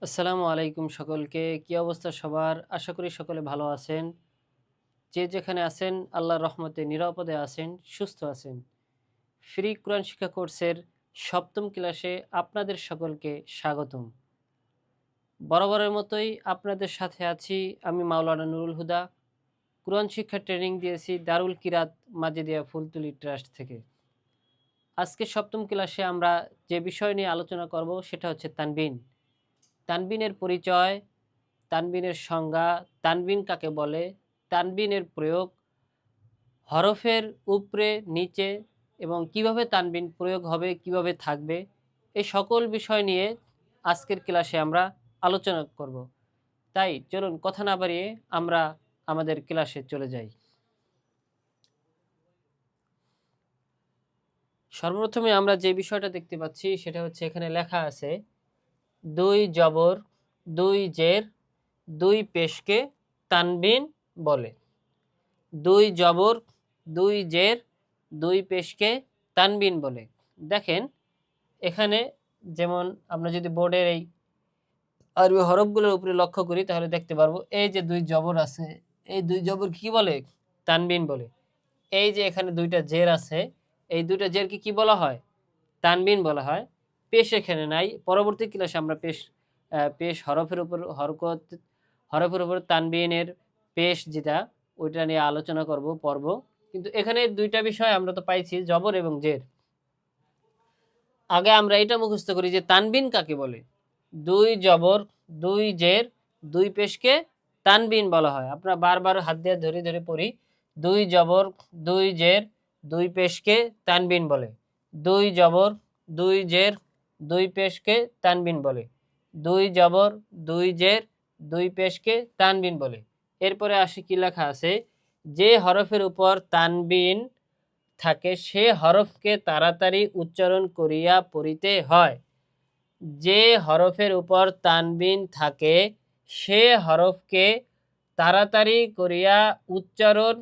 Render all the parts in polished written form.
আসসালামু আলাইকুম সকলকে। কি অবস্থা সবার? আশা করি সকলে ভালো আছেন। যে যেখানে আছেন আল্লাহর রহমতে নিরাপদে আছেন, সুস্থ আছেন। ফ্রি কোরআন শিক্ষা কোর্সের ৭ম ক্লাসে আপনাদের সকলকে স্বাগতম। বরাবরের মতোই আপনাদের সাথে আছি আমি মাওলানা নুরুল হুদা। কোরআন শিক্ষা ট্রেনিং দিয়েছি দারুল কিরাত মাজেদিয়া ফুলতুলি ট্রাস্ট থেকে। আজকে ৭ম ক্লাসে আমরা যে বিষয় নিয়ে আলোচনা করব সেটা হচ্ছে তানবিন। তানবিনের পরিচয়, তানবিনের সংজ্ঞা, তানবিন কাকে বলে, তানবিনের প্রয়োগ, হরফের উপরে নিচে এবং কিভাবে তানবিন প্রয়োগ হবে, কিভাবে থাকবে, এই সকল বিষয় নিয়ে আজকের ক্লাসে আমরা আলোচনা করব। তাই চলুন কথা না বাড়িয়ে আমরা আমাদের ক্লাসে চলে যাই। সর্বপ্রথমে আমরা যে বিষয়টা দেখতে পাচ্ছি সেটা হচ্ছে এখানে লেখা আছে দুই জবর, দুই জের, দুই পেশকে তানবিন বলে। দুই জবর, দুই জের, দুই পেশকে তানবিন বলে। দেখেন এখানে যেমন আমরা যদি বোর্ডের এই আরবি হরফগুলোর উপরে লক্ষ্য করি তাহলে দেখতে পারবো এই যে দুই জবর আছে, এই দুই জবর কি বলে? তানবিন বলে। এই যে এখানে দুইটা জের আছে, এই দুইটা জেরকে কি বলা হয়? তানবিন বলা হয়। পেশ এখানে নাই, পরবর্তী ক্লাসে আমরা পেশ হরফের উপর তানবিনের পেশ যেটা ওইটা নিয়ে আলোচনা পর্ব। কিন্তু এখানে দুইটা বিষয় আমরা তো পাইছি, জবর এবং জের। আগে আমরা এটা মুখস্থ করি যে তানবিন কাকে বলে। দুই জবর, দুই জের, দুই পেশকে তানবিন বলা হয়। আপনারা বারবার হাত দিয়ে ধরে ধরে পড়ি। দুই জবর, দুই জের, দুই পেশকে তানবিন বলে। দুই জবর, দুই জের, দুই পেশকে তানবিন বলে। দুই জবর, দুই জের, দুই পেশকে তানবিন বলে। এরপরে আসি কি লেখা আছে, যে হরফের উপর তানবিন থাকে সে হরফকে তাড়াতাড়ি উচ্চারণ করিয়া পড়িতে হয়। যে হরফের উপর তানবিন থাকে সে হরফকে তাড়াতাড়ি করিয়া উচ্চারণ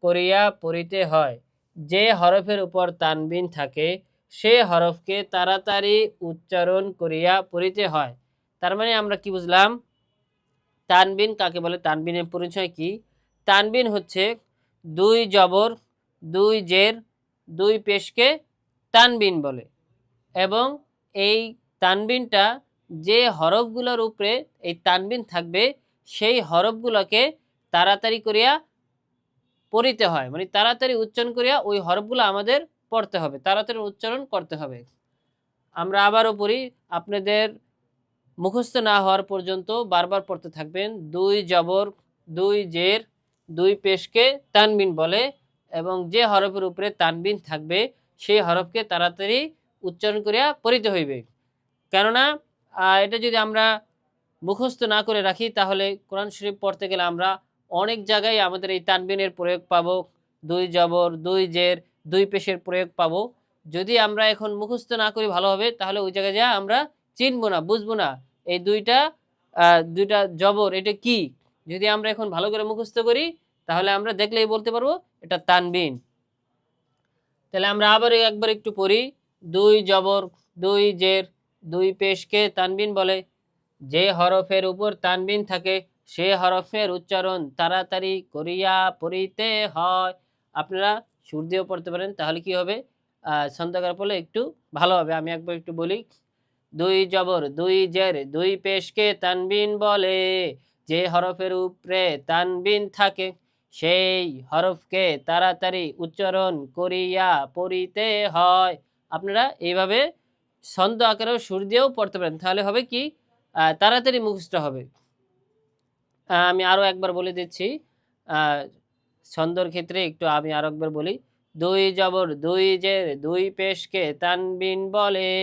করিয়া পড়িতে হয়। যে হরফের উপর তানবিন থাকে সে হরফকে তাড়াতাড়ি উচ্চারণ করিয়া পড়িতে হয়। তার মানে আমরা কি বুঝলাম? তানবিন কাকে বলে, তানবিনের পরিচয় কি? তানবিন হচ্ছে দুই জবর, দুই জের, দুই পেশকে তানবিন বলে। এবং এই তানবিনটা যে হরফগুলোর উপরে এই তানবিন থাকবে সেই হরফগুলোকে তাড়াতাড়ি করিয়া পড়িতে হয়, মানে তাড়াতাড়ি উচ্চারণ করিয়া ওই হরফগুলো আমাদের পড়তে হবে, তাড়াতাড়ি উচ্চারণ করতে হবে। আমরা আবারও পড়ি, আপনাদের মুখস্থ না হওয়ার পর্যন্ত বারবার পড়তে থাকবেন। দুই জবর, দুই জের, দুই পেশকে তানবিন বলে এবং যে হরফের উপরে তানবিন থাকবে সেই হরফকে তাড়াতাড়ি উচ্চারণ করিয়া পড়িতে হইবে। কেননা এটা যদি আমরা মুখস্থ না করে রাখি তাহলে কোরআন শরীফ পড়তে গেলে আমরা অনেক জায়গায় আমাদের এই তানবিনের প্রয়োগ পাবো, দুই জবর, দুই জের, দুই পেশের প্রয়োগ পাবো। যদি আমরা এখন মুখস্থ না করি ভালোভাবে তাহলে ওই জায়গায় যা আমরা চিনবো না, বুঝবো না এই দুইটা জবর এটা কি। যদি আমরা এখন ভালো করে মুখস্থ করি তাহলে আমরা দেখলেই বলতে পারবো এটা তানবিন। তাহলে আমরা আবার একবার একটু পড়ি। দুই জবর, দুই জের, দুই পেশকে তানবিন বলে। যে হরফের উপর তানবিন থাকে সে হরফের উচ্চারণ তাড়াতাড়ি করিয়া পড়িতে হয়। আপনারা সুর দিয়েও পড়তে পারেন, তাহলে কি হবে? ছন্দাকার পড়লে একটু ভালো হবে। আমি একবার একটু বলি। দুই জবর, দুই জের, দুই পেশকে তানবিন বলে। যে হরফের উপরে তানবিন থাকে সেই হরফকে তাড়াতাড়ি উচ্চারণ করিয়া পড়িতে হয়। আপনারা এইভাবে ছন্দ আকারেও সুর দিয়েও পড়তে পারেন, তাহলে হবে কি তাড়াতাড়ি মুখস্থ হবে। আমি আরো একবার বলে দিচ্ছি, ছন্দর ক্ষেত্রে একটু আমি আরো একবার বলি। দুই জবর, দুই জের, দুই পেশকে তানবিন বলে।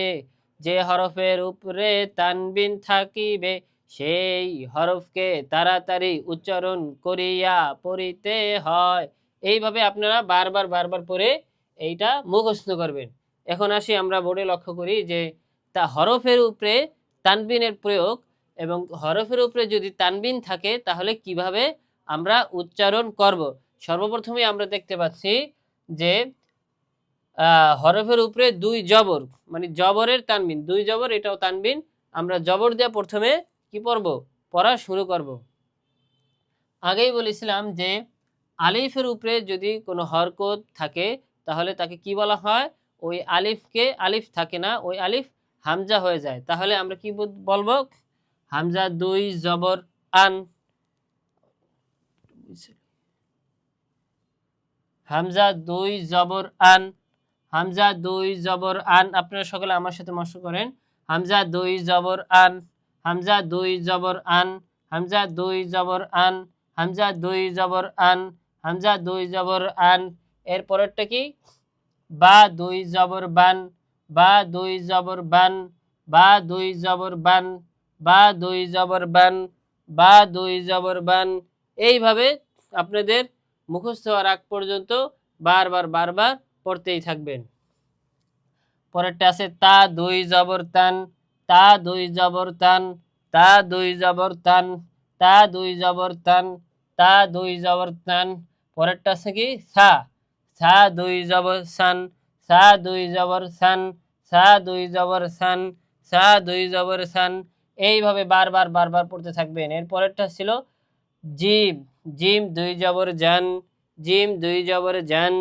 যে হরফের উপরে তানবিন থাকিবে সেই হরফকে তাড়াতাড়ি উচ্চারণ করিয়া পড়িতে হয়। এইভাবে আপনারা বারবার বারবার পড়ে এইটা মুখস্থ করবেন। এখন আসি আমরা বোর্ডে লক্ষ্য করি যে তা হরফের উপরে তানবিনের প্রয়োগ এবং হরফের উপরে যদি তানবিন থাকে তাহলে কিভাবে আমরা উচ্চারণ করব। সর্বপ্রথমে আমরা দেখতে পাচ্ছি যে হরফের উপরে দুই জবর, মানে জবরের তানবিন, দুই জবর এটাও তানবিন, আমরা জবর দিয়ে প্রথমে কি পড়ব, পড়া শুরু করব। আগেই বলেছিলাম যে আলিফের উপরে যদি কোনো হরকত থাকে তাহলে তাকে কি বলা হয়, ওই আলিফকে আলিফ থাকে না, ওই আলিফ হামজা হয়ে যায়, তাহলে আমরা কি বলবো, হামজা দুই জবর আন, হামজা দুই জবর আন, হামজা দুই জবর আন। আপনারা সকলে আমার সাথে মশক করেন, হামজা দুই জবর আন, হামজা দুই জবর আন, হামজা দুই জবর আন, হামজা দুই জবর আন, হামজা দুই জবর আন। এর পরেরটা কি, বা দুই জবর বান, বা দুই জবর বান, বা দুই জবর বান, বা দুই জবর বান, বা দুই জবর বান। এইভাবে আপনাদের মুখস্থ হওয়ার আগ পর্যন্ত বারবার বারবার পড়তেই থাকবেন। পরেরটা আছে তা দুই জবর তান, তা দুই জবর তান, তা দুই জবর তান, তা দুই জবর তান, তা দুই জবর তান। পরেরটা আছে কি সা, সা দুই জবর সান, সা দুই জবর সান, সা দুই জবর সান, সা দুই জবর সান। এইভাবে বারবার বারবার পড়তে থাকবেন। এর পরেরটা ছিল জিম, জিম দুই জবর জান, জিম দুই জবর জান,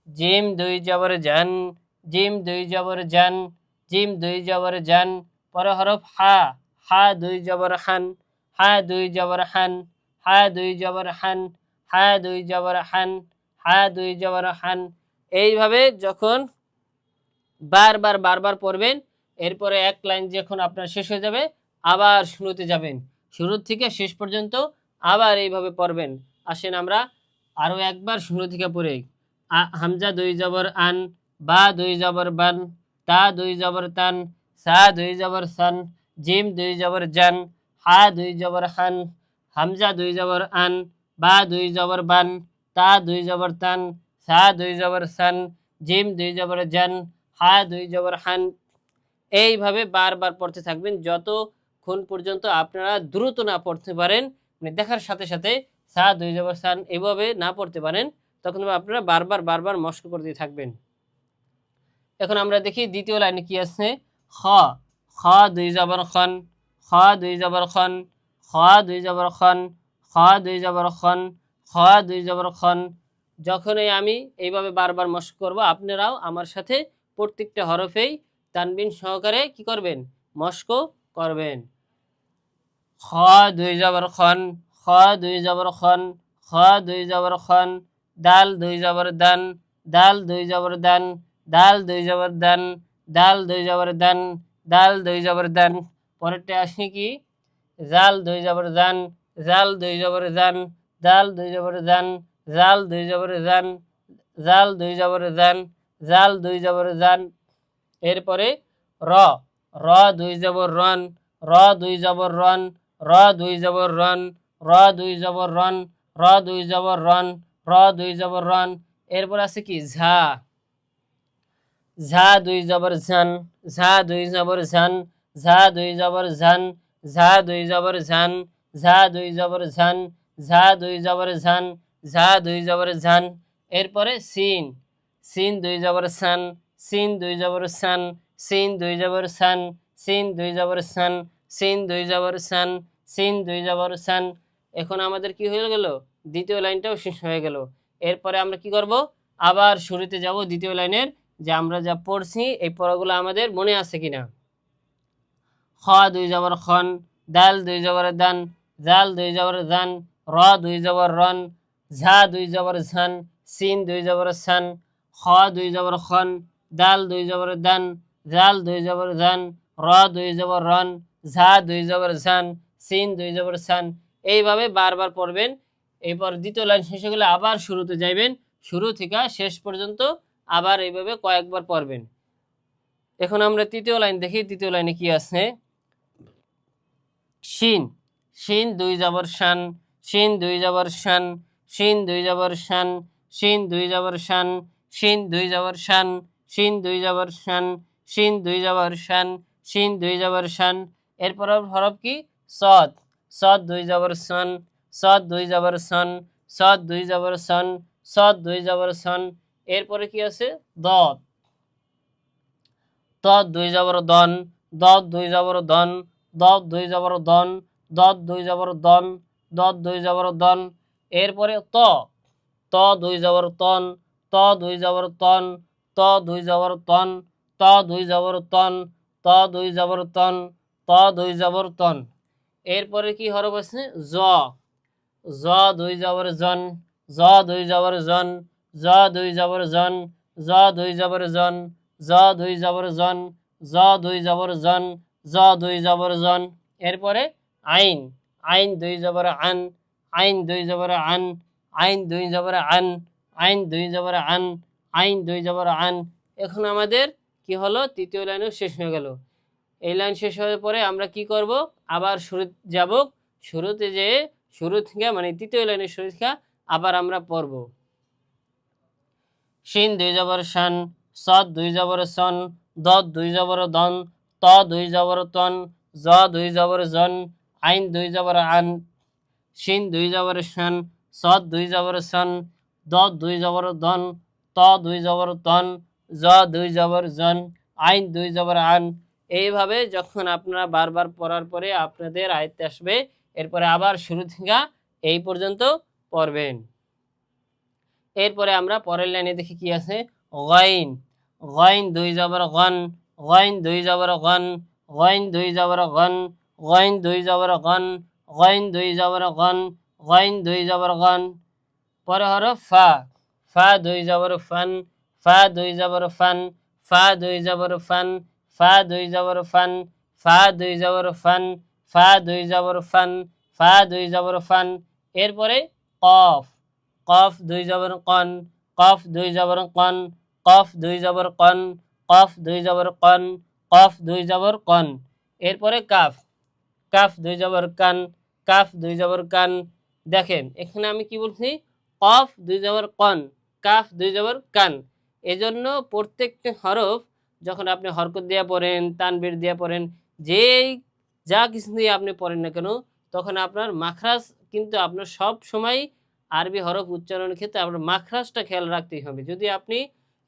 জিম দুই জবর জান, জিম দুই জবর জান, জিম দুই জবর জান। পরে হরফ হা, হা দুই জবর হান, হা দুই জবর হান, হা দুই জবর হান, হা দুই জবর হান, হা দুই জবর হান। এইভাবে যখন বারবার বারবার পড়বেন, এরপরে এক লাইন যখন আপনার শেষ হয়ে যাবে আবার শুরুতে যাবেন, শুরু থেকে শেষ পর্যন্ত আবার এইভাবে পড়বেন। আসেন আমরা আরও একবার শুরু থেকে পড়ে, হামজা দুই জবর আন, বা দুই জবর বান, তা দুই জবর তান, সা দুই জবর সান, জিম দুই জবর জান, হা দুই জবর হান, হামজা দুই জবর আন, বা দুই জবর বান, তা দুই জবর তান, সা দুই জবর সান, জিম দুই জবর জান, হা দুই জবর হান। এইভাবে বারবার পড়তে থাকবেন যতক্ষণ পর্যন্ত আপনারা দ্রুত না পড়তে পারেন, মানে দেখার সাথে সাথে সা দুই জবর সান এভাবে না পড়তে পারেন, তখন আপনারা বারবার বারবার মস্ক করতে থাকবেন। এখন আমরা দেখি দ্বিতীয় লাইনে কি আছে, খ, খ দুই জবর খন, খ দুই জবর খন, খ দুই জবর খন, খ দুই জবর খন, খ দুই জবর খন। যখনই আমি এইভাবে বারবার মস্ক করব, আপনারাও আমার সাথে প্রত্যেকটা হরফেই তানবিন সহকারে কি করবেন, মস্ক করবেন। খ দুই জবর খন, খ দুই জবর খন, খ দুই জবর খন, দাল দুই জবর দান, দাল দুই জবর দান, দাল দুই জবর দান, দাল দুই জবর দান, দাল দুই জবর দান। পরেরটা আসে কি, জাল দুই জবর জান, জাল দুই জবর জান, জাল দুই জবর জান, জাল দুই জবর জান, জাল দুই জবর জান, জাল দুই জবর জান। এরপরে র, র দুই জবর রন, র দুই জবর রন, র দুই জবর রন, র দুই জবর রন, র দুই জবর রন, র দুই জবর রন। এরপর আছে কি ঝা, ঝা দুই জবর ঝান, ঝা দুই জবর ঝান, ঝা দুই জবর ঝান, ঝা দুই জবর ঝান, ঝা দুই জবর ঝান, ঝা দুই জবর ঝান, ঝা দুই জবর ঝান। এরপরে সিন, সিন দুই জবর সান, সিন দুই জবর সান, সিন দুই জবর সান, সিন দুই জবর সান, সিন দুই জবর সান, সিন দুই জবর সান। এখন আমাদের কি হয়ে গেল, দ্বিতীয় লাইনটাও শেষ হয়ে গেল। এরপরে আমরা কি করব, আবার শুরুতে যাব দ্বিতীয় লাইনের, যে আমরা যা পড়ছি এই পড়াগুলো আমাদের মনে আছে কিনা। খ দুই জবর খন, দাল দুই জবর দান, জাল দুই জবর জান, র দুই জবর রন, ঝা দুই জবর ঝান, সিন দুই জবর সান, খ দুই জবর খন, দাল দুই জবর দান, জাল দুই জবর জান, র দুই জবর রন, ঝা দুই জবর ঝান, সিন দুই জবর সান। এইভাবে বারবার পড়বেন। এরপর দ্বিতীয় লাইন শেষ হয়ে গেলে আবার শুরুতে যাইবেন, শুরু থেকে শেষ পর্যন্ত আবার এইভাবে কয়েকবার পড়বেন। এখন আমরা তৃতীয় লাইন দেখি, তৃতীয় লাইনে কি আছে, শিন, শিন দুই জবর শান, শিন দুই জবর শান, শিন দুই জবর শান, শিন দুই জবর শান, শিন দুই জবর শান, শিন দুই জবর শান, শিন দুই জবর শান, শিন দুই জবর শান। এরপর হরফ কি সদ, সদ দুই জবর সন, সদ দুই জবর সন, সদ দুই জবর সন, সদ দুই জবর সন। এরপরে কি আছে দদ, দ দুই জবর দন, দ দুই জবর দন, দদ দুই জবর দন, দদ দুই জবর দন, দদ দুই জবর দন। এরপরে ত, ত দুই জবর তন, ত দুই জবর তন, ত দুই জবর তন, ত দুই জবর তন, ত দুই জবর তন, ত দুই জবর তন। এরপরে কি হরফ আছে? জ, জ দুই জবর জন, জ দুই জবর জন, জ দুই জবর জন, জ দুই জবর জন, জ দুই জবর জন, জ দুই জবর জন, জ দুই জবর জন। এরপরে আইন, আইন দুই জবর আন, আইন দুই জবর আন, আইন দুই জবর আন, আইন দুই জবর আন, আইন দুই জবর আন। এখন আমাদের কি হলো? তৃতীয় লাইনও শেষ হয়ে গেল। এই লাইন শেষ হওয়ার পরে আমরা কি করব? আবার শুরু যাব, শুরুতে যে শুরু থেকে মানে তৃতীয় লাইনের শুরু থেকে আবার আমরা পড়ব। শিন দুই জবর শান, সদ দুই জবর সন, দদ দুই জবর দন, ত দুই জবর তন, জ দুই জবর জন, আইন দুই জবর আন, শিন দুই জবর শান, সদ দুই জবর সন, দদ দুই জবর দন, ত দুই জবর তন, জ দুই জবর জন, আইন দুই জবর আন। এইভাবে যখন আপনারা বারবার পড়ার পরে আপনাদের আয়ত্তে আসবে, এরপরে আবার শুরু থেকে এই পর্যন্ত পড়বেন। এরপরে আমরা পরের লাইনে দেখি কি আছে। গাইন, গাইন দুই জবর গন, গাইন দুই জবর গন, গাইন দুই জবর গন, গাইন দুই জবর গন, গাইন দুই জবর গন, গাইন দুই জবর গন। পরে হরফ ফা, ফা দুই জবর ফান, ফা দুই জবর ফান, ফা দুই জবর ফান, ফা দুই জবর ফান, ফা দুই জবর ফান, ফা দুই জবর ফান, ফা দুই জবর ফান। এরপরে কফ, কফ দুই জবর কন, কফ দুই জবর কন, কফ দুই জবর কন, কফ দুই জবর কন, কফ দুই জবর কন। এরপরে কাফ, কাফ দুই জবর কান, কাফ দুই জবর কান। দেখেন এখানে আমি কি বলছি? কফ দুই জবর কন, কাফ দুই জবর কান। এজন্য প্রত্যেকটা হরফ যখন আপনি হরকত দিয়ে পড়েন, তানবীর দিয়ে পড়েন, যেই যা কিছু দিয়ে আপনি পড়েন না কেন, তখন আপনার মাখরাজ কিন্তু আপনার সব সময় আরবি হরফ উচ্চারণের ক্ষেত্রে আপনার মাখরাজটা খেয়াল রাখতেই হবে। যদি আপনি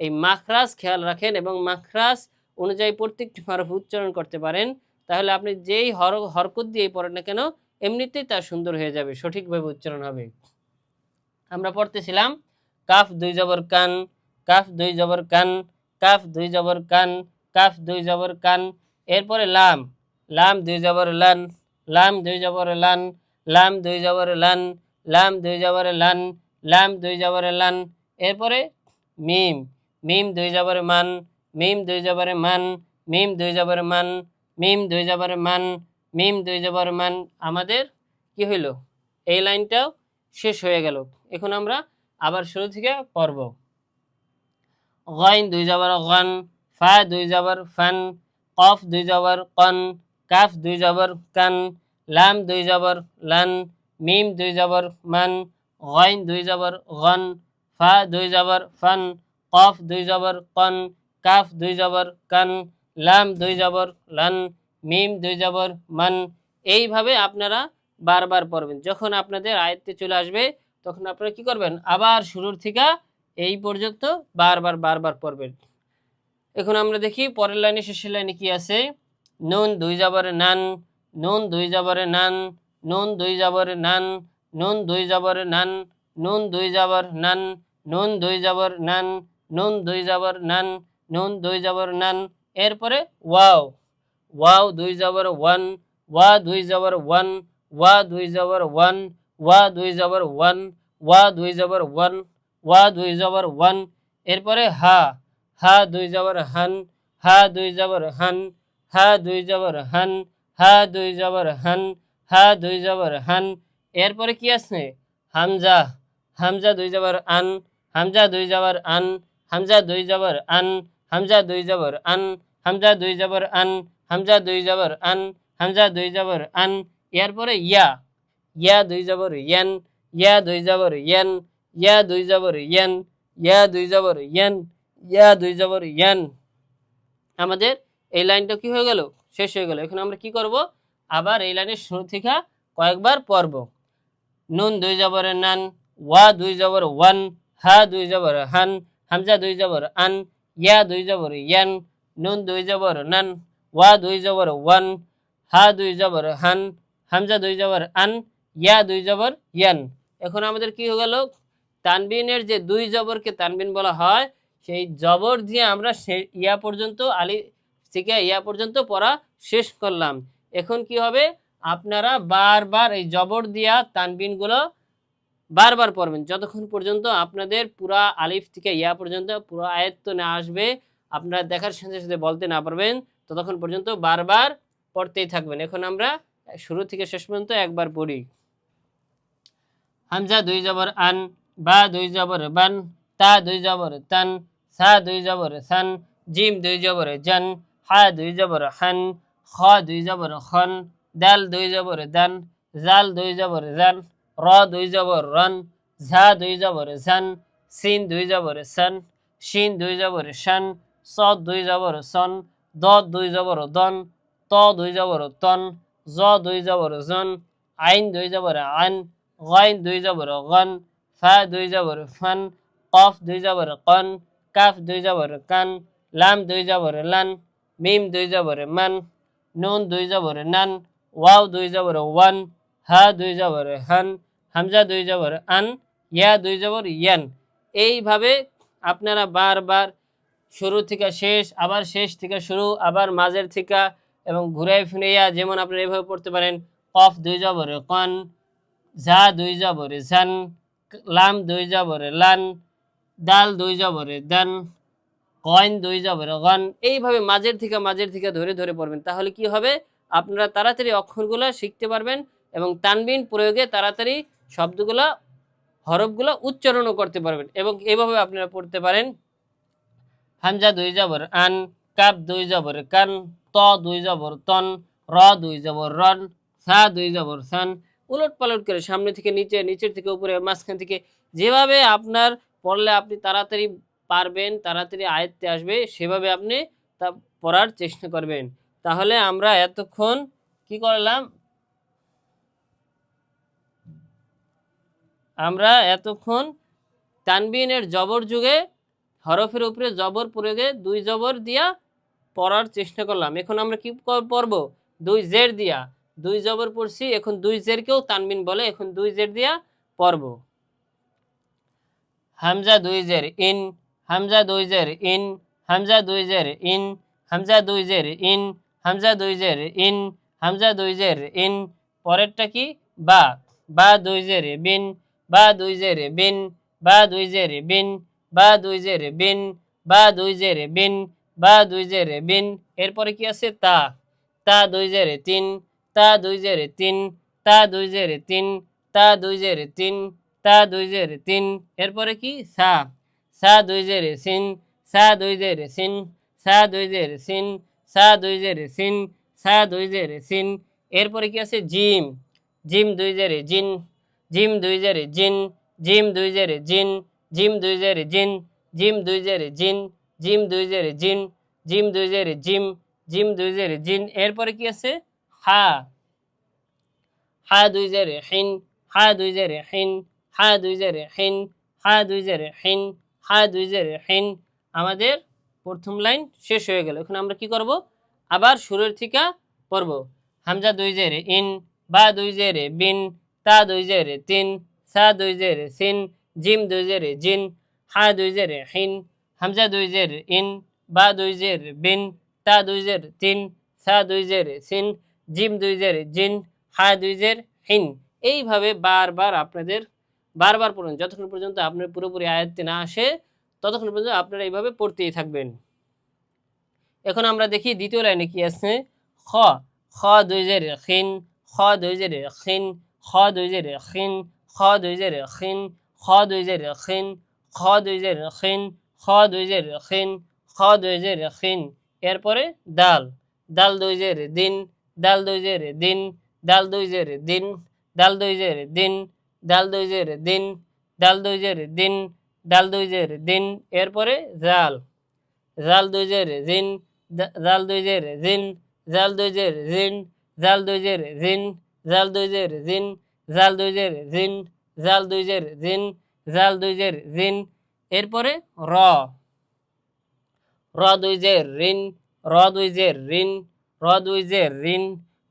এই মাখরাজ খেয়াল রাখেন এবং মাখরাজ অনুযায়ী প্রত্যেকটি হরফ উচ্চারণ করতে পারেন, তাহলে আপনি যেই হরকত দিয়ে পড়েন না কেন এমনিতেই তা সুন্দর হয়ে যাবে, সঠিকভাবে উচ্চারণ হবে। আমরা পড়তেছিলাম কাফ দুই জবর কান, কাফ দুই জবর কান, কাফ দুই জবর কান, কাফ দুই জবর কান। এরপরে লাম, লাম দুই জবর লান, লাম দুই জবর লান, লাম দুই জবর লান, লাম দুই জবর লান, লাম দুই জবর লান। এরপরে মিম, মিম দুই জবর মান, মিম দুই জবর মান, মিম দুই জবর মান, মিম দুই জবর মান, মিম দুই জবর মান। আমাদের কি হইল? এই লাইনটাও শেষ হয়ে গেল। এখন আমরা আবার শুরু থেকে পড়ব। গাইন দুই জবর গান, ফা দুই জবর ফান, কফ দুই জবর কন, কাফ দুই জবর কান, লাম দুই জবর লান, মিম দুই জবর মান, গাইন দুই জবর গন, ফা দুই জবর ফান, কফ দুই জবর কন, কাফ দুই জবর কান, লাম দুই জবর লান, মিম দুই জবর মান। এইভাবে আপনারা বারবার পড়বেন। যখন আপনাদের আয়ত্তে চলে আসবে তখন আপনারা কি করবেন? আবার শুরুর থেকে এই পর্যন্ত বারবার বারবার পড়বেন। এখন আমরা দেখি পরের লাইনে, শেষের লাইনে কি আছে। নুন দুই জবর নান, নুন দুই জবর নান, নুন দুই জবর নান, নুন দুই জবর নান, নুন দুই জবর নান, নুন দুই জবর নান, নুন দুই জবর নান, নুন দুই জবর নান। এরপরে ওয়াও, ওয়াও দুই জবর ওয়ান, ওয়া দুই জবর ওয়ান, ওয়া দুই জবর ওয়ান, ওয়া দুই জবর ওয়ান, ওয়া দুই জবর ওয়ান, ওয়া দুই জবর ওয়ান। এরপরে হা, হা দুই জবর হান, হা দুই জবর হান, হা দুই জবর হান, হা দুই জবর হান, হা দুই জবর হান। এরপরে কি আছে? হামজা, হামজা দুই জবর আন, হামজা দুই জবর আন, হামজা দুই জবর আন, হামজা দুই জবর আন, হামজা দুই জবর আন, হামজা দুই জবর আন, হামজা দুই জবর আন। এরপরে ইয়া, ইয়া দুই জবর ইয়ান, ইয়া দুই জবর ইয়ান, ইয়া দুই জবর ইয়ান, ইয়া দুই জবর ইয়ান, ইয়া দুই জবর ইয়ান। আমাদের এই লাইনটা কি হয়ে গেল? শেষ হয়ে গেল। এখন আমরা কি করব? আবার এই লাইনের শুরু থেকে কয়েকবার পড়ব। নুন দুই জবর নান, ওয়া দুই জবর ওয়ান, হা দুই জবর হান, হামজা দুই জবর আন, ইয়া দুই জবর ইয়ান, নুন দুই জবর নান, ওয়া দুই জবর ওয়ান, হা দুই জবর হান, হামজা দুই জবর আন, ইয়া দুই জবর ইয়ান। এখন আমাদের কি হয়ে গেল, তানবিনের যে দুই জবরকে তানবিন বলা হয়, সেই জবর দিয়ে আমরা ইয়া পর্যন্ত আলি থেকে ইয়া পর্যন্ত পড়া শেষ করলাম। এখন কি হবে, আপনারা বারবার এই জবর দিয়া তানবিনগুলো বারবার পড়বেন যতক্ষণ পর্যন্ত আপনাদের পুরা আলিফ থেকে ইয়া পর্যন্ত পুরো আয়ত্ত না আসবে, আপনারা দেখার সাথে সাথে বলতে না পারবেন, ততক্ষণ পর্যন্ত বারবার পড়তেই থাকবেন। এখন আমরা শুরু থেকে শেষ পর্যন্ত একবার পড়ি। হামজা দুই জবর আন, বা দুই জবর বান, তা দুই জবর তান, সা দুই জবর সান, জিম দুই জবর জান, হা দুই জবর হান, খ দুই জবর খন, দাল দুই জবর দান, জাল দুই জবর জান, র দুই জবর রন, ঝা দুই জবর ঝান, সিন দুই জবর সান, শিন দুই জবর শান, স দুই জবর সন, দ দুই জবর দন, ত দুই জবর তন, জ দুই জবর জন, আইন দুই জবর আন, গাইন দুই জবর গন, ফা দুই জবর ফান, কফ দুই জবর কন, কাফ দুই জবর কান, লাম দুই জবর লান, মিম দুই জবর মান, নুন দুই জবর নান, ওয়াও দুই জবর ওয়ান, হা দুই জবর হান, হামজা দুই জবর আন, ইয়া দুই জবর ইয়ান। এইভাবে আপনারা বারবার শুরু থেকে শেষ, আবার শেষ থেকে শুরু, আবার মাঝের থেকে এবং ঘুরে ফিরিয়া, যেমন আপনারা এইভাবে পড়তে পারেন, কফ দুই জবর কন, ঝা দুই জবর ঝান, লাম দুই জবর লান, দাল দুই জবর দান, কয়েন দুই জবর গন। এইভাবে মাঝের থেকে ধরে ধরে পড়বেন, তাহলে কি হবে, আপনারা তাড়াতাড়ি অক্ষরগুলো শিখতে পারবেন এবং তানবিন প্রয়োগে তাড়াতাড়ি শব্দগুলা হরফগুলো উচ্চারণও করতে পারবেন। এবং এইভাবে আপনারা পড়তে পারেন, হামজা দুই জবর আন, কাপ দুই জবর কান, ত দুই জবর তন, র দুই জবর রন, সা দুই জবর সান। উলট পালট করে সামনে থেকে নিচে, নিচের থেকে উপরে, মাঝখান থেকে, যেভাবে আপনার পড়লে আপনি তাড়াতাড়ি পারবেন, তাড়াতাড়ি আয়ত্তে আসবে, সেভাবে আপনি তা পড়ার চেষ্টা করবেন। তাহলে আমরা এতক্ষণ কি করলাম, আমরা এতক্ষণ তানবিনের জবর যুগে হরফের উপরে জবর প্রয়োগে দুই জবর দিয়া পড়ার চেষ্টা করলাম। এখন আমরা কি পড়ব, দুই জের দিয়া দুই জবর পড়ছি, এখন দুই জেরকেও তানবিন বলে, এখন দুই জের দিয়া পড়ব। হামজা দুই জের ইন, হামজা দুই জের ইন, হামজা দুই জের ইন, হামজা দুই জের ইন, হামজা দুই জের ইন, হামজা দুই জের ইন। পরেরটা কি, বা, বা দুই জের বিন, বা দুই জের বিন, বা দুই জের বিন, বা দুই জের বিন, বা দুই জের বিন, বা দুই জের বিন। এরপরে কি আছে, তা, তা দুই জের তিন, তা দুই জের তিন, তা দুই জের তিন, তা দুই জের তিন, তা দুই জের তিন। এরপরে কি, সা, সা দুই জের সিন, সা দুই জের সিন, সা দুই জের সিন, সা দুই জের সিন, সা দুই জের সিন। এরপরে কি আছে, জিম, জিম দুই জের জিন, জিম দুই জের জিন, জিম দুই জের জিন, জিম দুই জের জিন, জিম দুই জের জিন, জিম দুই জের জিন, জিম দুই জের জিম, জিম দুই জের জিন। এরপরে কি আছে, হা, হা দুই জের হিন, হা দুই জের হিন, হা দুই জের হিন, হা দুই জের হিন, হা দুই জের হিন। আমাদের প্রথম লাইন শেষ হয়ে গেল। এখন আমরা কি করব, আবার শুরুর থেকে পড়ব। হামজা দুই জের ইন, বা দুই জের বিন, তা দুই জের তিন, সা দুই জের সিন, জিম দুই জের জিন, হা দুই জের হিন, হামজা দুই জের ইন, বা দুই জের বিন, তা দুই জের তিন, সা দুই জের সিন, জিম দুই জের জিন, হা দুই জের হিন। এইভাবে বারবার আপনাদের বারবার পড়ুন, যতক্ষণ পর্যন্ত আপনার পুরোপুরি আয়ত্তে না আসে, ততক্ষণ পর্যন্ত আপনারা এইভাবে পড়তেই থাকবেন। এখন আমরা দেখি দ্বিতীয় লাইনে কি আছে, খ, খ দুই জের খিন, খ দুই জের খিন, খ দুই জের খিন, খ দুই জের খিন, খ দুই জের খিন, খ দুই জের খিন, খ দুই জের খিন, খ দুই জের খিন। এরপরে দাল, দাল দুই জের দিন, দাল দুই জের দিন, দাল দুই জের দিন, দাল দুই জের দিন, দাল দুই জের দিন, দাল দুই জের দিন, দাল দুই জের দিন। এরপরে জাল, জাল দুই জের জিন, জাল দুই জের জিন, জাল দুই জের জিন, জাল দুই জের জিন, জাল দুই জের জিন, জাল দুই জের জিন, জাল দুই জের জিন, জাল দুই জের জিন। এরপরে র, র দুই জের রিন, র দুই জের রিন, র দুই জের রিন,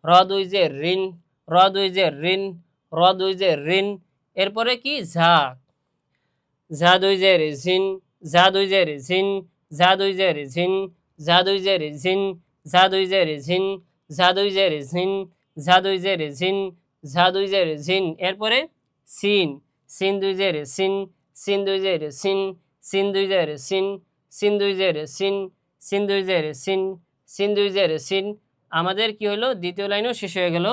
র দুই জের রিন, র দুই জের রিন, র দুই জের রিন। এরপরে কি ঝা, ঝা দুই জের ঝিন, ঝা দুই জের ঝিন, ঝা দুই জের ঝিন, ঝা দুই জের ঝিন, ঝা দুই জের ঝিন, ঝা দুই জের ঝিন, ঝা দুই জের ঝিন, ঝা দুই জের ঝিন। এরপরে সিন, সিন দুই জের সিন, সিন দুই জের সিন, সিন দুই জের সিন, সিন দুই জের সিন, সিন দুই জের সিন, সিন দুই জের সিন। আমাদের কি হলো, দ্বিতীয় লাইনও শেষ হয়ে গেল।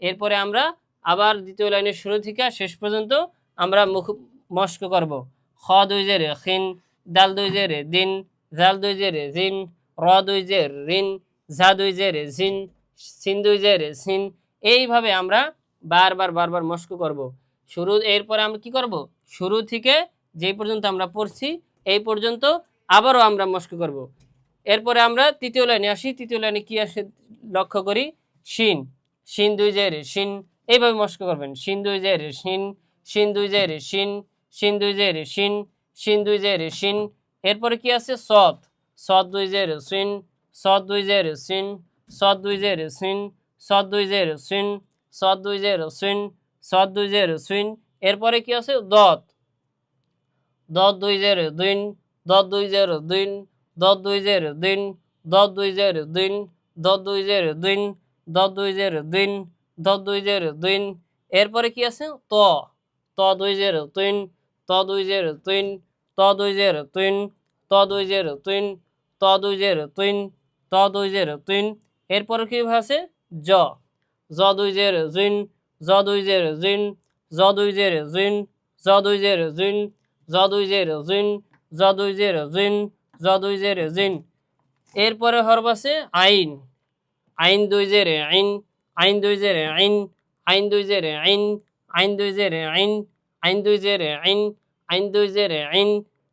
এরপরে আমরা আবার দ্বিতীয় লাইনের শুরু থেকে শেষ পর্যন্ত আমরা মস্ক করব। খ দুই জের খিন, দাল দুই জের দিন, জাল দুই জের জিন, র দুই জের রিন, ঝা দুই জের ঝিন, সিন দুই জের সিন। এইভাবে আমরা বারবার মস্ক করব। এরপরে আমরা কি করব, শুরু থেকে যেই পর্যন্ত আমরা পড়ছি এই পর্যন্ত আবারও আমরা মস্ক করব। এরপরে আমরা তৃতীয় লাইনে আসি। তৃতীয় লাইনে কি আসে লক্ষ্য করি, শিন, শিন দুই জের শিন। এইভাবে মস্ক করবেন, শিন দুই জের শিন, শিন দুই জের শিন, শিন দুই জের শিন, শিন দুই জের শিন। এরপরে কি আছে সদ, সদ দুই জের সিন, সদ দুই জের সিন, সদ দুই জের সিন, সদ দুই জের সিন, সদ দুই জের সিন, সদ দুই জের সিন। এরপরে কি আছে দত, দত দুই জের দিন, দত দুই জের দিন, দত দুই জের দিন, দত দুই জের দিন, দত দুই জের দিন, দত দুই জের দিন, দত দুই জের দিন। এরপরে কি আছে ত, ত দুই জের তিন, ত দুই জের তিন, ত দুই জের তিন, ত দুই জের তিন, ত দুই জের তিন, ত দুই জের তিন। এরপরে কি আছে জ, জ দুই জের জিন, জ দুই জের জিন, জ দুই জের জিন, জ দুই জের জিন, জ দুই জের জিন, জ দুই জের জিন, জ দুই জের জিন। এরপরে হরফ আছে আইন, আইন দুই জের আইন, আইন দুই জের আইন, আইন দুই জের আইন, আইন দুই জের আইন, আইন দুই জের আইন, আইন দুই জের আইন,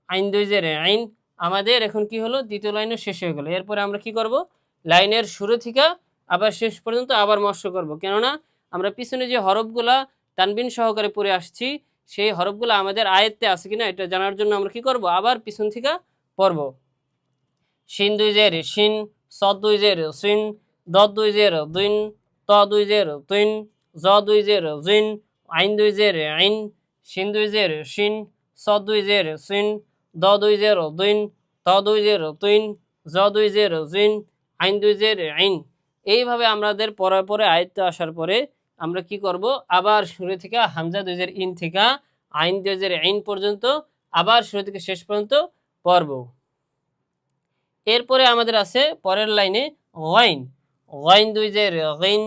আইন দুই জের আইন। আমাদের এখন কি হলো, দ্বিতীয় লাইনও শেষ হয়ে গেল। এরপরে আমরা কি করব, লাইনের শুরু থেকে আবার শেষ পর্যন্ত আবার মস্ক করব। কেননা আমরা পিছনে যে হরফগুলা তানবিন সহকারে পড়ে আসছি সেই হরফগুলো আমাদের আয়ত্তে আছে কিনা এটা জানার জন্য আমরা কি করব, আবার পিছন থেকে পড়ব। শিন দুই জের শিন, সদ দুই জের সিন, দত দুই জের দিন, ত দুই জের তিন, জ দুই জের জিন, আইন দুই জের আইন, শিন দুই জের শিন, সদ দুই জের সিন, দ দুই জের দিন, ত দুই জের তিন, জ দুই জের জিন, আইন দুই জের আইন। এইভাবে আমাদের পড়ার পরে আয়ত্তে আসার পরে আমরা কি করব, আবার শুরু থেকে হামজা দুই জের ইন থেকে আইন দুই জের আইন পর্যন্ত আবার শুরু থেকে শেষ পর্যন্ত পড়ব। এরপরে আমাদের আছে পরের লাইনে গাইন, গাইন দুই জের গাইন,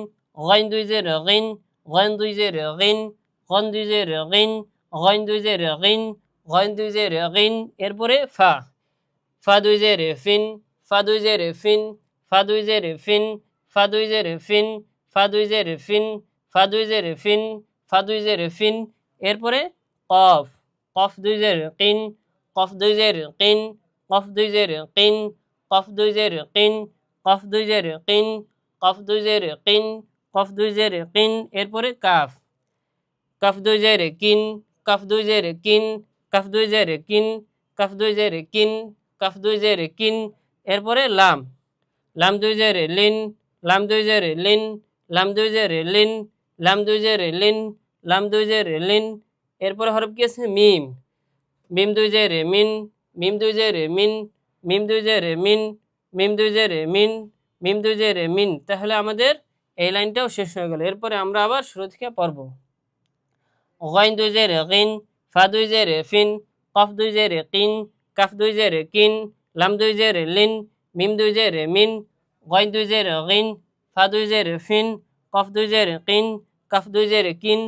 গাইন দুই জের গাইন, গাইন দুই জের গাইন, গান দুই জের গাইন, গাইন দুই জের গাইন, গাইন দুই জের গাইন। এরপরে ফা, ফা দুই জের ফিন, ফা দুই জের ফিন, ফা দুই জের ফিন, ফা দুই জের ফিন, ফা দুই জের ফিন, ফা দুই জের ফিন, ফা দুই জের ফিন। এরপরে কফ, কফ দুই জের কিন, কফ দুই জের কিন, কফ দুই জের কিন, কফ দুই জের কিন, কফ দুই জের কিন, কফ দুই জের কিন, কফ দুই জের কিন। এরপরে কাফ, কাফ দুই জের কিন, কাফ দুই জের কিন, কাফ দুই জের কিন, কাফ দুই জের কিন, কাফ দুই জের কিন। এরপরে লাম, লাম দুই জের লিন, লাম দুই জের লিন, লাম দুই জের লিন, লাম দুই জের লিন, লাম দুই জের লিন। এরপরে হরফ কি আছে মিম, মিম দুই জের মিন, মিম দুই জের মিন, মিম দুই জের মিন, মিম দুই জের মিন, মিম দুই জের মিন। তাহলে আমাদের এই লাইনটাও শেষ হয়ে গেল। এরপরে আমরা আবার শুরু থেকে পড়ব। গাইন দুই জের গিন, ফা দুই জের ফিন, কফ দুই জের কিন, কাফ দুই জের কিন, লাম দুই জের লিন, মিম দুই জের মিন, গাইন দুই জের গিন, ফা দুই জের ফিন, কফ দুই জের কিন, কাফ দুই জের কিন,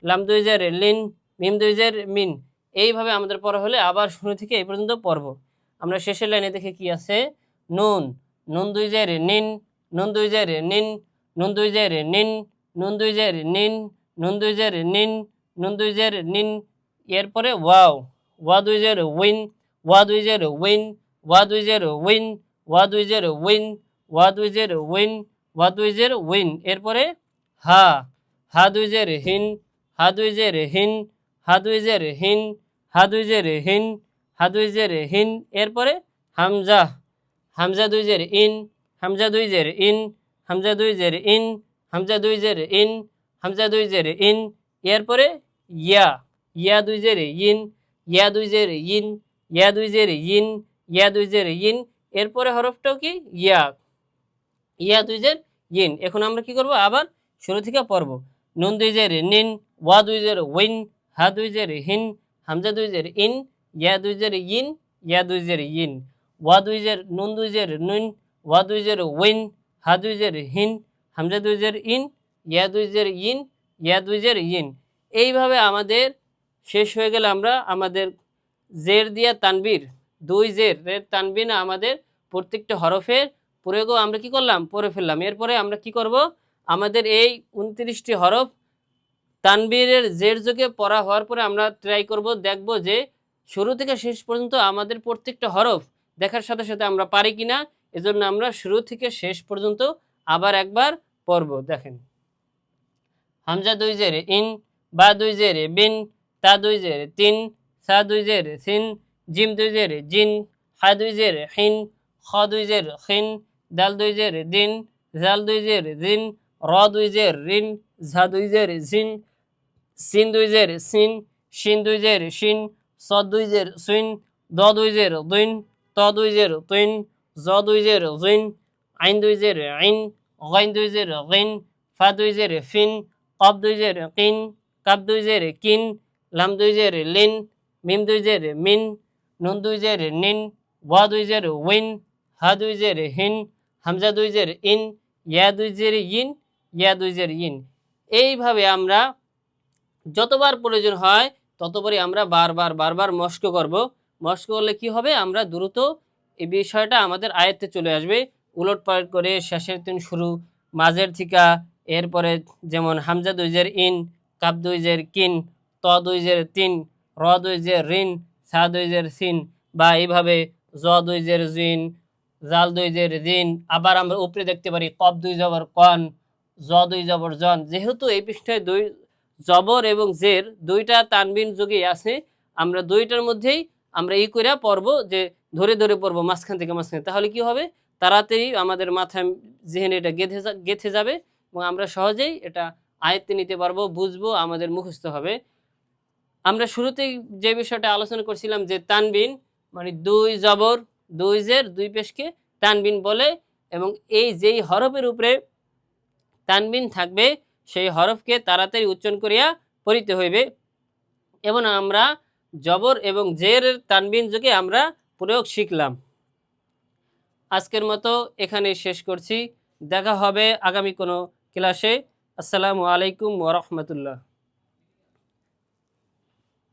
লাম দুই জের লিন, মিম দুই জের মিন। এইভাবে আমাদের পড়া হলে আবার শুরু থেকে এই পর্যন্ত পড়ব। আমরা শেষের লাইনে দেখে কি আছে, নুন, নুন দুই জের নিন, নুন দুই জের নিন, নুন দুই জের নিন, নুন দুই জের নিন, নুন দুই জের নিন, নুন দুই জের নিন। এরপরে ওয়াও, ওয়া দুই জের উইন, ওয়া দুই জের উইন, ওয়া দুই জের উইন, ওয়া দুই জের উইন, ওয়া দুই জের উইন, ওয়া দুই জের উইন। এরপরে হা, হা দুই জের হিন, হা দুই জের হিন, হা দুই জের হিন, হা দুই জের হিন, হা দুই জের হিন। এরপরে হামজা, হামজা দুই জের ইন, হামজা দুই জের ইন, হামজা দুই জের ইন, হামজা দুই জের ইন, হামজা দুই জের ইন, এরপরে ইয়া, ইয়া দুই জের ইন, ইয়া দুই জের ইন, ইয়া দুই জের ইন, ইয়া দুই জের ইন, এরপরে হরফটাও কি ইয়া, ইয়া দুই জের ইন। এখন আমরা কি করব, আবার শুরু থেকে পড়ব। নুন দুই জের নিন, ওয়া দুই জের ওয়াইন, হা দুই জের হিন, হামজা দুই জের ইন, ইয়া দুই জের ইন, ইয়া দুই জের ইন, ওয়া দুই জের নুন দুই জের নুন, ওয়া দুই জের ওয়াইন, হা দুই জের হিন, হামজা দুই জের ইন, ইয়া দুই জের ইন, ইয়া দুই জের ইন। এইভাবে আমাদের শেষ হয়ে গেলে আমরা আমাদের জের দিয়া তানবীর, দুই জের তানবিন আমাদের প্রত্যেকটা হরফের প্রয়োগও আমরা কি করলাম, পড়ে ফেললাম। এরপরে আমরা কি করব, আমাদের এই 29টি হরফ তানবীরের জের যোগে পড়া হওয়ার পরে আমরা ট্রাই করব, দেখব যে শুরু থেকে শেষ পর্যন্ত আমাদের প্রত্যেকটা হরফ দেখার সাথে সাথে আমরা পারি কিনা। এজন্য আমরা শুরু থেকে শেষ পর্যন্ত আবার একবার পড়ব। দেখেন, হামজা দুই জের ইন, বা দুই জের বিন, তা দুই জের তিন, সা দুই জের সিন, জিম দুই জের জিন, হা দুই জের হিন, খ দুই জের খিন, দাল দুই জের দিন, জাল দুই জের দিন, র দুই জের রিন, ঝা দুই জের জিন, সিন দুই জের সিন, শিন দুই জের শিন, স দুই জের সুইন, দ দুই জের দুইন, ত দুই জের তুইন, জ দুই জের জুইন, আইন দুই জের আইন, গাইন দুই জের গিন, ফা দুই জের ফিন, কব দুই জের কিন, কাব দুই জের কিন, লাম দুই জের লিন, মিম দুই জের মিন, নুন দুই জের নিন, ওয়া দুই জের উইন, হা দুই জের হিন, হামজা দুই জের ইন, ইয়া দুই জের ইন, ইয়া দুই জের ইন। এইভাবে আমরা যতবার প্রয়োজন হয় ততবারই আমরা বারবার মস্ক করব। মস্ক করলে কি হবে, আমরা দ্রুত এই বিষয়টা আমাদের আয়ত্তে চলে আসবে। উলট পালট করে শেষের দিন শুরু, মাঝের থিকা, এরপরে যেমন হামজা দুই জের ইন, কাব দুই জের কিন, ত দুই জের তিন, র দুই জের রিন, সা দুই জের সিন, বা এইভাবে জ দুই জের জিন, জাল দুই জের দিন। আবার আমরা উপরে দেখতে পারি কব দুই জবর কন, জ দুই জবর জন। যেহেতু এই পৃষ্ঠায় দুই জবর এবং জের দুইটা তানবিন যোগে আছে, আমরা দুইটার মধ্যেই আমরা ই করে পড়বো, যে ধরে ধরে পড়বো মাঝখান থেকে মাঝখানে। তাহলে কি হবে, তাড়াতাড়ি আমাদের মাথায় যেহেন এটা গেঁথে যাবে এবং আমরা সহজেই এটা আয়ত্তে নিতে পারবো, বুঝবো, আমাদের মুখস্থ হবে। আমরা শুরুতেই যে বিষয়টা আলোচনা করছিলাম যে তানবিন মানে দুই জবর দুই জের দুই পেশকে তানবিন বলে, এবং এই যেই হরফের উপরে তানবিন থাকবে সেই হরফকে তাড়াতাড়ি উচ্চারণ করিয়া পড়িতে হইবে। এবং আমরা জবর এবং জের তানবিন যোগে আমরা প্রয়োগ শিখলাম। আজকের মতো এখানে শেষ করছি, দেখা হবে আগামী কোনো ক্লাসে। আসসালামু আলাইকুম ওয়া রাহমাতুল্লাহ।